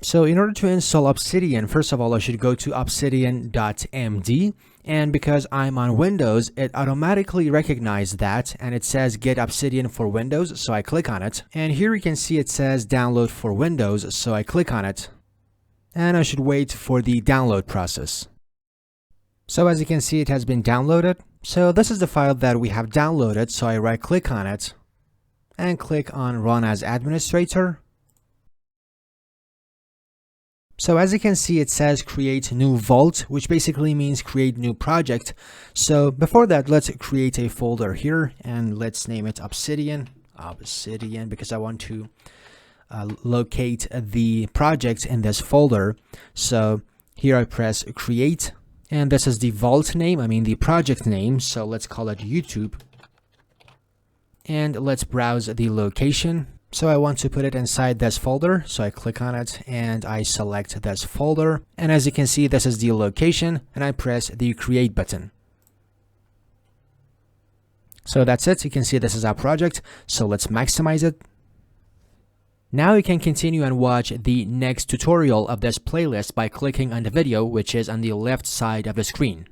So in order to install Obsidian, first of all, I should go to obsidian.md. And because I'm on Windows, it automatically recognizes that and it says get Obsidian for Windows. So I click on it. And here you can see it says download for Windows. So I click on it. And I should wait for the download process. So as you can see, it has been downloaded. So this is the file that we have downloaded. So I right click on it and click on Run as Administrator. So as you can see, it says create new vault, which basically means create new project. So before that, let's create a folder here and let's name it Obsidian, because I want to locate the project in this folder. So here I press create, and this is the vault name, the project name. So let's call it YouTube. And let's browse the location. So I want to put it inside this folder. So I click on it and I select this folder. And as you can see, this is the location and I press the create button. So that's it. You can see this is our project. So let's maximize it. Now you can continue and watch the next tutorial of this playlist by clicking on the video, which is on the left side of the screen.